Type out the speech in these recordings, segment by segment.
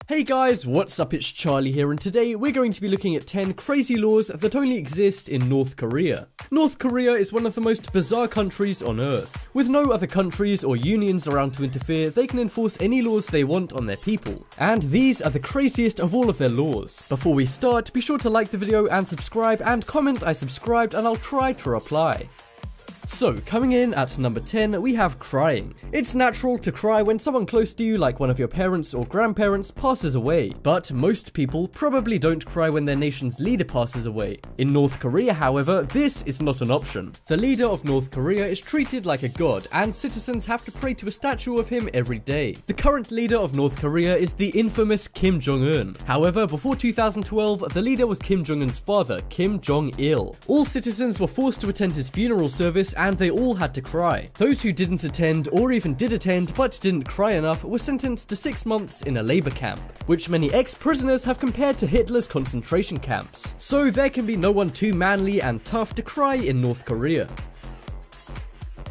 Hey guys, what's up? It's Charlie here, and today we're going to be looking at 10 crazy laws that only exist in North Korea. North Korea is one of the most bizarre countries on earth. With no other countries or unions around to interfere, they can enforce any laws they want on their people. And these are the craziest of all of their laws. Before we start, be sure to like the video and subscribe, and comment I subscribed and I'll try to reply. So, coming in at number 10, we have crying. It's natural to cry when someone close to you, like one of your parents or grandparents, passes away. But most people probably don't cry when their nation's leader passes away. In North Korea, however, this is not an option. The leader of North Korea is treated like a god, and citizens have to pray to a statue of him every day. The current leader of North Korea is the infamous Kim Jong-un. However, before 2012, the leader was Kim Jong-un's father, Kim Jong-il. All citizens were forced to attend his funeral service, and they all had to cry. Those who didn't attend, or even did attend but didn't cry enough, were sentenced to 6 months in a labor camp, which many ex-prisoners have compared to Hitler's concentration camps. So there can be no one too manly and tough to cry in North Korea.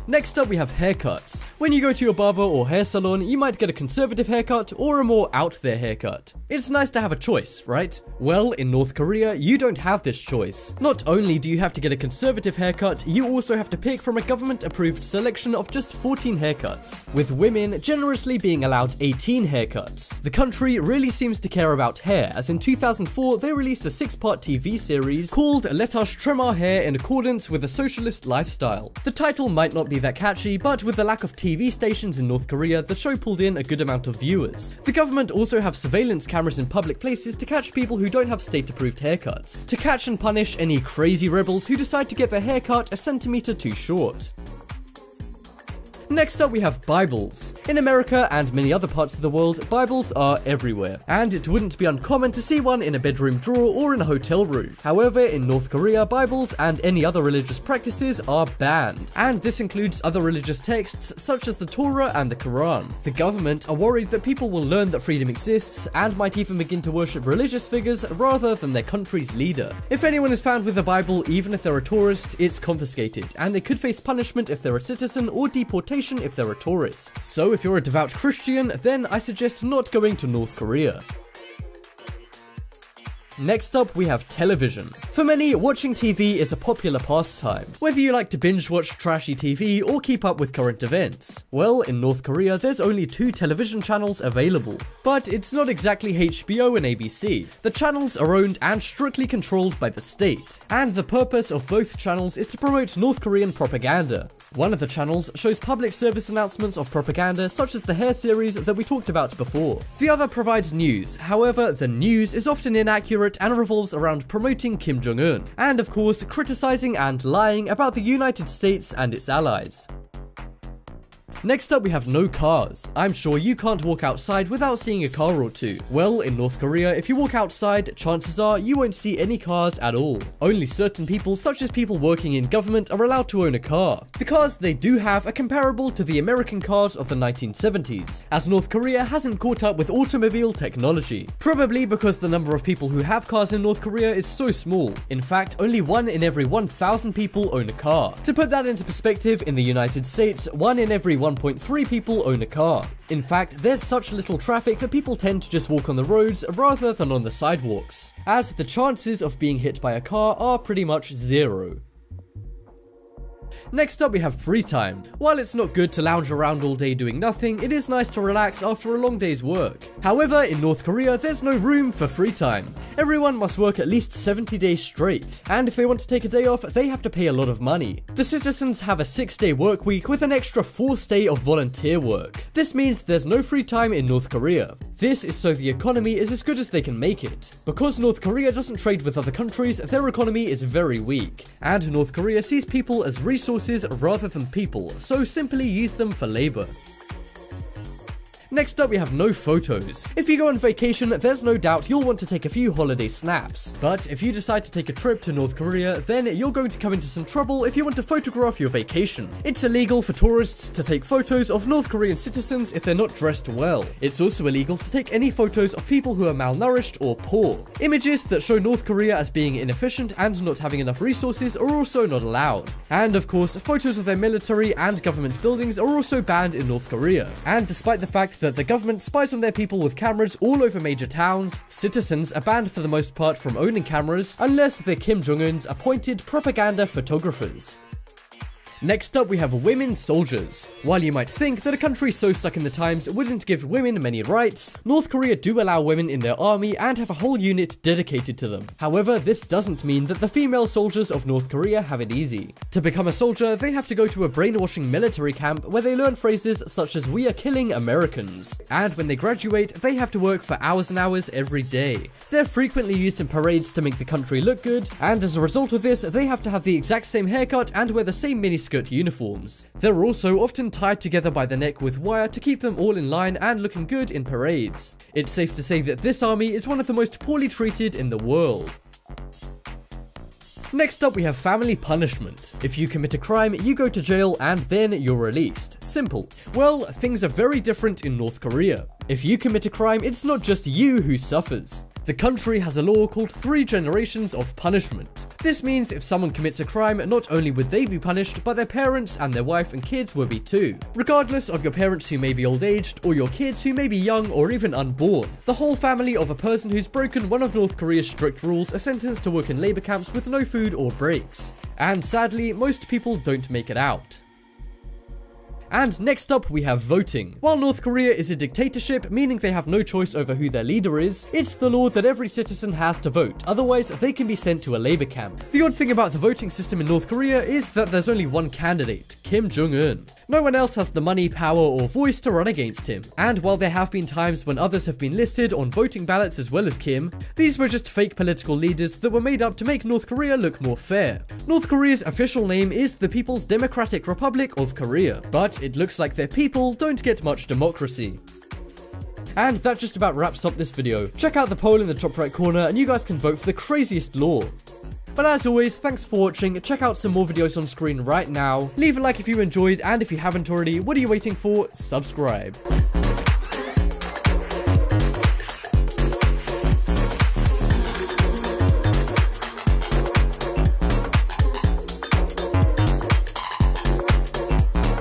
Next up, we have haircuts. When you go to your barber or hair salon, you might get a conservative haircut or a more out there haircut. It's nice to have a choice, right? Well, in North Korea, you don't have this choice. Not only do you have to get a conservative haircut, you also have to pick from a government-approved selection of just 14 haircuts, with women generously being allowed 18 haircuts. The country really seems to care about hair, as in 2004 they released a 6-part TV series called Let Us Trim Our Hair in Accordance with a Socialist Lifestyle. The title might not be that catchy, but with the lack of TV stations in North Korea, the show pulled in a good amount of viewers. The government also have surveillance cameras in public places to catch people who don't have state-approved haircuts, to catch and punish any crazy rebels who decide to get their haircut a centimeter too short. Next up, we have Bibles. In America and many other parts of the world, Bibles are everywhere, and it wouldn't be uncommon to see one in a bedroom drawer or in a hotel room. However, in North Korea, Bibles and any other religious practices are banned, and this includes other religious texts such as the Torah and the Quran. The government are worried that people will learn that freedom exists and might even begin to worship religious figures rather than their country's leader. If anyone is found with a Bible, even if they're a tourist, it's confiscated, and they could face punishment if they're a citizen or deportation if they're a tourist. So if you're a devout Christian, then I suggest not going to North Korea. Next up, we have television. For many, watching TV is a popular pastime, whether you like to binge watch trashy TV or keep up with current events. Well, in North Korea, there's only 2 television channels available, but it's not exactly HBO and ABC. The channels are owned and strictly controlled by the state, and the purpose of both channels is to promote North Korean propaganda. One of the channels shows public service announcements of propaganda such as the hair series that we talked about before. The other provides news, however, the news is often inaccurate and revolves around promoting Kim Jong-un, and of course criticizing and lying about the United States and its allies. Next up, we have no cars. I'm sure you can't walk outside without seeing a car or two. Well, in North Korea, if you walk outside, chances are you won't see any cars at all. Only certain people, such as people working in government, are allowed to own a car. The cars they do have are comparable to the American cars of the 1970s, as North Korea hasn't caught up with automobile technology. Probably because the number of people who have cars in North Korea is so small. In fact, only 1 in every 1,000 people own a car. To put that into perspective, in the United States, 1 in every 1.3 people own a car. In fact, there's such little traffic that people tend to just walk on the roads rather than on the sidewalks, as the chances of being hit by a car are pretty much 0. Next up, we have free time. While it's not good to lounge around all day doing nothing, it is nice to relax after a long day's work. However, in North Korea, there's no room for free time. Everyone must work at least 70 days straight, and if they want to take a day off, they have to pay a lot of money. The citizens have a 6-day work week with an extra 4th day of volunteer work. This means there's no free time in North Korea. This is so the economy is as good as they can make it. Because North Korea doesn't trade with other countries, their economy is very weak, and North Korea sees people as resources rather than people, so simply use them for labor. Next up, we have no photos. If you go on vacation, there's no doubt you'll want to take a few holiday snaps. But if you decide to take a trip to North Korea, then you're going to come into some trouble if you want to photograph your vacation. It's illegal for tourists to take photos of North Korean citizens if they're not dressed well. It's also illegal to take any photos of people who are malnourished or poor. Images that show North Korea as being inefficient and not having enough resources are also not allowed. And of course, photos of their military and government buildings are also banned in North Korea. And despite the fact fact that the government spies on their people with cameras all over major towns, citizens are banned for the most part from owning cameras unless they're Kim Jong-un's appointed propaganda photographers. Next up, we have women soldiers. While you might think that a country so stuck in the times wouldn't give women many rights, North Korea do allow women in their army and have a whole unit dedicated to them. However, this doesn't mean that the female soldiers of North Korea have it easy. To become a soldier, they have to go to a brainwashing military camp where they learn phrases such as "we are killing Americans." And when they graduate, they have to work for hours and hours every day. They're frequently used in parades to make the country look good, and as a result of this, they have to have the exact same haircut and wear the same miniskirt uniforms. They're also often tied together by the neck with wire to keep them all in line and looking good in parades. It's safe to say that this army is one of the most poorly treated in the world. Next up, we have family punishment. If you commit a crime, you go to jail and then you're released. Simple. Well, things are very different in North Korea. If you commit a crime, it's not just you who suffers. The country has a law called 3 generations of punishment. This means if someone commits a crime, not only would they be punished, but their parents and their wife and kids will be too. Regardless of your parents who may be old-aged, or your kids who may be young or even unborn. The whole family of a person who's broken one of North Korea's strict rules are sentenced to work in labor camps with no food or breaks. And sadly, most people don't make it out. And next up, we have voting. While North Korea is a dictatorship, meaning they have no choice over who their leader is, it's the law that every citizen has to vote, otherwise they can be sent to a labor camp. The odd thing about the voting system in North Korea is that there's only one candidate, Kim Jong-un. No one else has the money, power, or voice to run against him. And while there have been times when others have been listed on voting ballots as well as Kim, these were just fake political leaders that were made up to make North Korea look more fair. North Korea's official name is the People's Democratic Republic of Korea, but it looks like their people don't get much democracy. And that just about wraps up this video. Check out the poll in the top right corner and you guys can vote for the craziest law. But as always, thanks for watching. Check out some more videos on screen right now. Leave a like if you enjoyed, and if you haven't already, what are you waiting for? Subscribe.